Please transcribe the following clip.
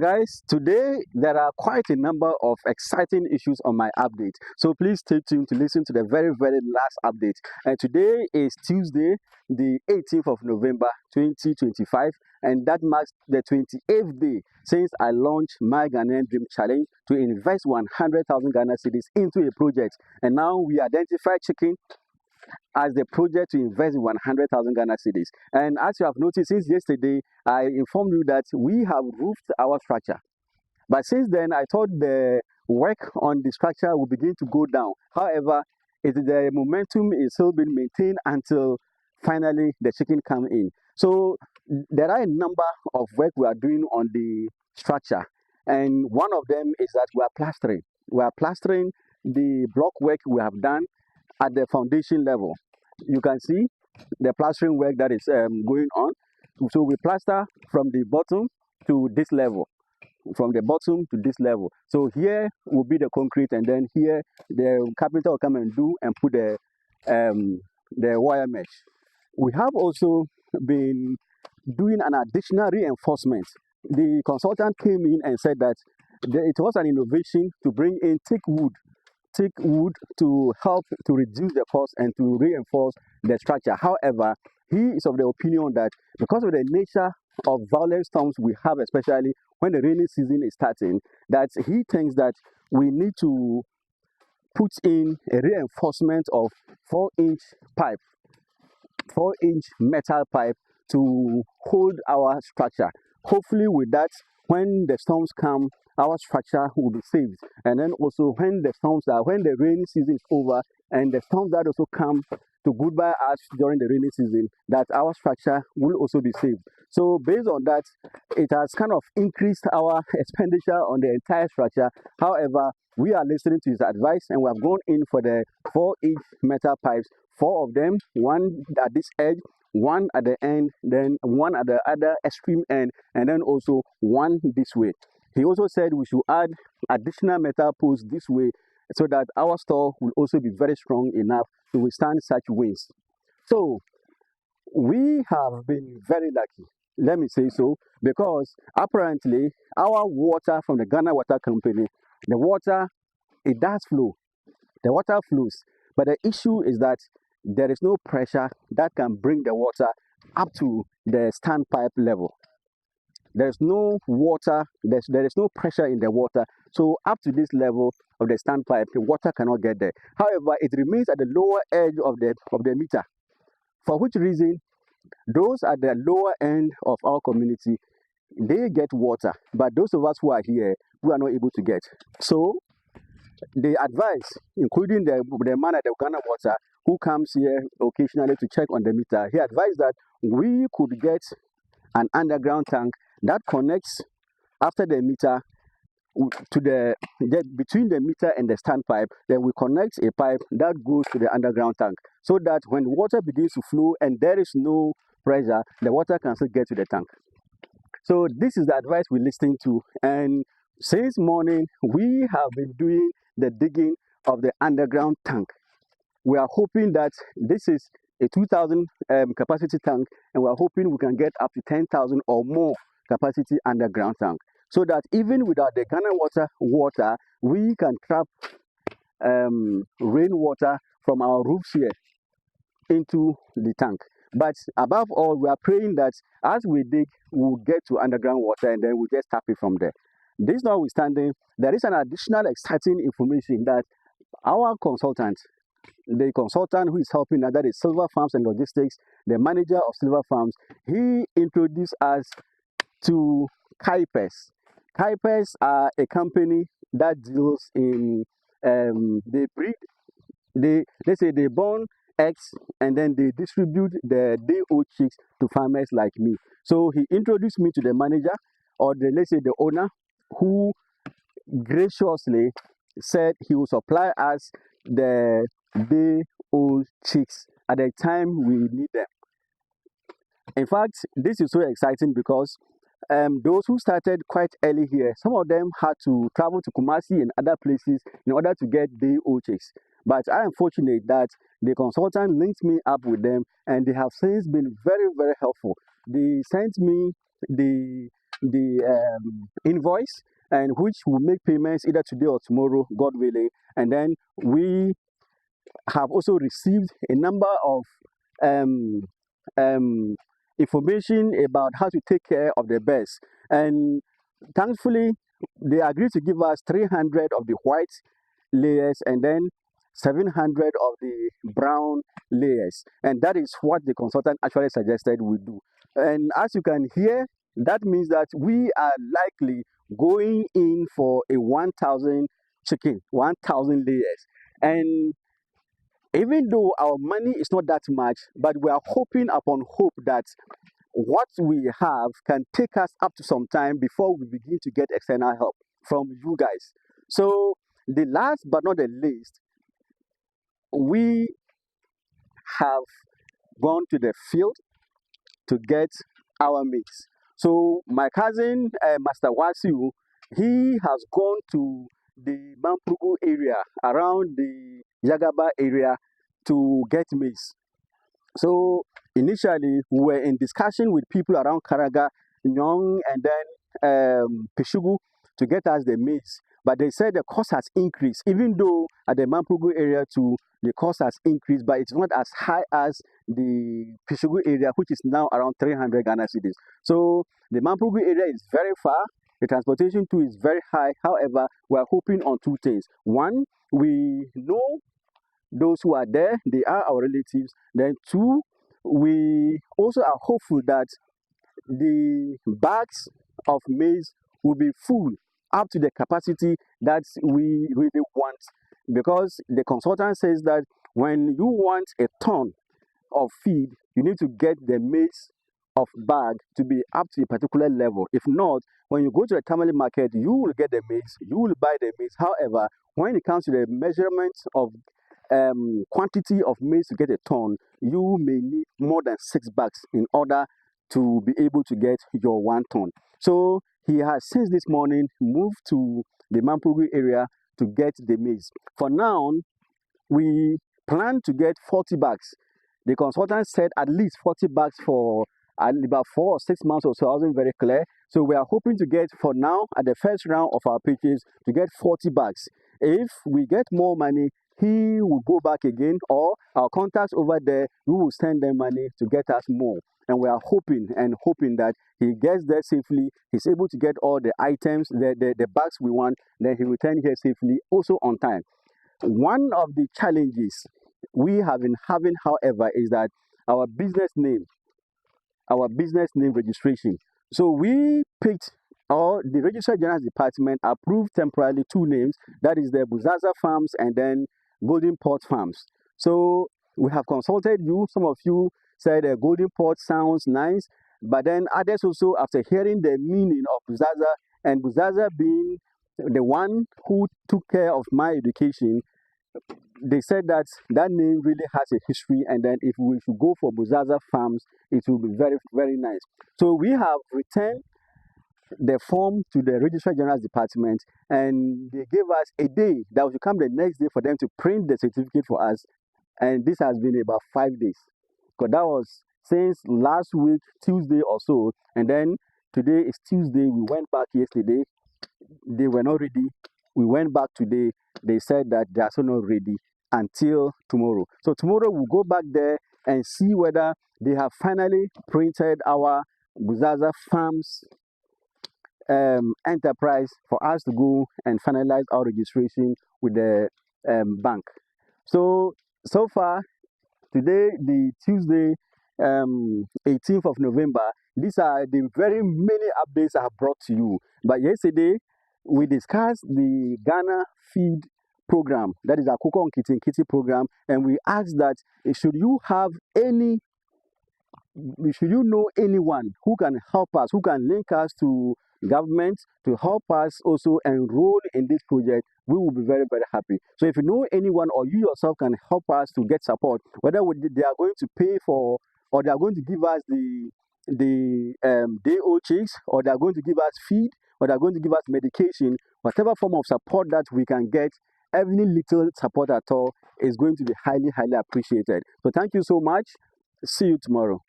Guys, today there are quite a number of exciting issues on my update. So please stay tuned to listen to the very last update. And today is Tuesday, the 18th of November 2025, and that marks the 28th day since I launched my Ghanaian Dream Challenge to invest 100,000 Ghana cedis into a project. And now we identify chicken as the project to invest in 100,000 Ghana cedis. And as you have noticed since yesterday, I informed you that we have roofed our structure. But since then, I thought the work on the structure will begin to go down. However, the momentum is still being maintained until finally the chicken come in. So there are a number of work we are doing on the structure, and one of them is that we are plastering. We are plastering the block work we have done at the foundation level. You can see the plastering work that is going on. So we plaster from the bottom to this level, from the bottom to this level. So here will be the concrete, and then here the carpenter will come and do and put the wire mesh. We have also been doing an additional reinforcement. The consultant came in and said that it was an innovation to bring in thick wood to help to reduce the cost and to reinforce the structure. However, he is of the opinion that because of the nature of violent storms we have, especially when the rainy season is starting, that he thinks that we need to put in a reinforcement of 4-inch pipe, 4-inch metal pipe to hold our structure. Hopefully, with that, when the storms come, our structure will be saved. And then also when the rainy season is over and the storms that also come to goodbye us during the rainy season, that our structure will also be saved. So based on that, it has kind of increased our expenditure on the entire structure. However, we are listening to his advice and we have gone in for the 4-inch metal pipes, four of them, one at this edge, one at the end, then one at the other extreme end, and then also one this way. He also said we should add additional metal posts this way so that our store will also be very strong enough to withstand such winds. So we have been very lucky, let me say so, because apparently our water from the Ghana Water Company, the water, it does flow. The water flows. But the issue is that there is no pressure that can bring the water up to the standpipe level. There's no water, there is no pressure in the water. So up to this level of the standpipe, the water cannot get there. However, it remains at the lower edge of the meter. For which reason, those at the lower end of our community, they get water. But those of us who are here, we are not able to get. So the advice, including the man at the Ghana Water who comes here occasionally to check on the meter, he advised that we could get an underground tank that connects after the meter to between the meter and the standpipe. Then we connect a pipe that goes to the underground tank so that when water begins to flow and there is no pressure, the water can still get to the tank. So this is the advice we listen to, and since morning we have been doing the digging of the underground tank. We are hoping that this is a 2,000 capacity tank, and we are hoping we can get up to 10,000 or more capacity underground tank, so that even without the Ghana water, we can trap rainwater from our roofs here into the tank. But above all, we are praying that as we dig, we'll get to underground water and then we'll just tap it from there. This notwithstanding, there is an additional exciting information that our consultant, the consultant who is helping us, that is Silver Farms and Logistics, the manager of Silver Farms, he introduced us to Kypers. Kypers are a company that deals in they breed, they born eggs and then they distribute the day-old chicks to farmers like me. So he introduced me to the manager, or the owner, who graciously said he will supply us the day-old chicks at the time we need them. In fact, this is so exciting because those who started quite early here, some of them had to travel to Kumasi and other places in order to get day-old chicks. But I am fortunate that the consultant linked me up with them, and they have since been very helpful. They sent me the the invoice, and which will make payments either today or tomorrow, God willing. And then we have also received a number of um, um, information about how to take care of the birds. And thankfully, they agreed to give us 300 of the white layers and then 700 of the brown layers. And that is what the consultant actually suggested we do. And as you can hear, that means that we are likely going in for a 1,000 chicken, 1,000 layers. And even though our money is not that much, but we are hoping upon hope that what we have can take us up to some time before we begin to get external help from you guys. So the last but not the least, we have gone to the field to get our maize. So my cousin, Master Wasiu, he has gone to the Mamprugu area, around the Yagaba area, to get maize. So initially, we were in discussion with people around Karaga, Nyong, and then Peshugu to get us the maize. But they said the cost has increased, even though at the Mamprugu area too, the cost has increased, but it's not as high as the Peshugu area, which is now around 300 Ghana cedis. So the Mamprugu area is very far. The transportation too is very high. However, we are hoping on two things. One, we know those who are there, they are our relatives. Then two, we also are hopeful that the bags of maize will be full up to the capacity that we really want, because the consultant says that when you want a ton of feed, you need to get the maize of bag to be up to a particular level. If not, when you go to the tamale market, you will get the maize, you will buy the maize. However, when it comes to the measurement of quantity of maize to get a ton, you may need more than 6 bags in order to be able to get your 1 ton. So he has since this morning moved to the Mamprugu area to get the maize. For now, we plan to get 40 bags. The consultant said at least 40 bags for about 4 or 6 months or so. I wasn't very clear. So we are hoping to get, for now, at the first round of our purchase, to get 40 bags. If we get more money, he will go back again, or our contacts over there, we will send them money to get us more. And we are hoping that he gets there safely, he's able to get all the items, the bags we want, then he return here safely, also on time. One of the challenges we have been having, however, is that our business name registration. So we picked, or the Registrar General's Department approved temporarily 2 names, that is the Buzaza Farms and then Golden Port Farms. So we have consulted you. Some of you said Golden Port sounds nice, but then others also, after hearing the meaning of Buzaza, and Buzaza being the one who took care of my education, they said that that name really has a history, and then if we should go for Buzaza Farms, it will be very, very nice. So we have returned the form to the Registrar General's Department, and they gave us a day that will come the next day for them to print the certificate for us. And this has been about 5 days, because that was since last week, Tuesday or so. And then today is Tuesday. We went back yesterday. They were not ready. We went back today. They said that they are still not ready until tomorrow. So tomorrow we'll go back there and see whether they have finally printed our Buzaza Farms enterprise for us to go and finalize our registration with the bank. So far, today, the Tuesday, 18th of November, these are the very many updates I have brought to you. But yesterday, we discussed the Ghana Feed program, that is our Cocoa on Kitty program, and we asked that should you know anyone who can help us, who can link us to government to help us also enroll in this project, we will be very, very happy. So if you know anyone, or you yourself can help us to get support, whether they are going to pay for, or they are going to give us the day-old chicks, or they are going to give us feed, or they are going to give us medication, whatever form of support that we can get, any little support at all is going to be highly, highly appreciated. So thank you so much. See you tomorrow.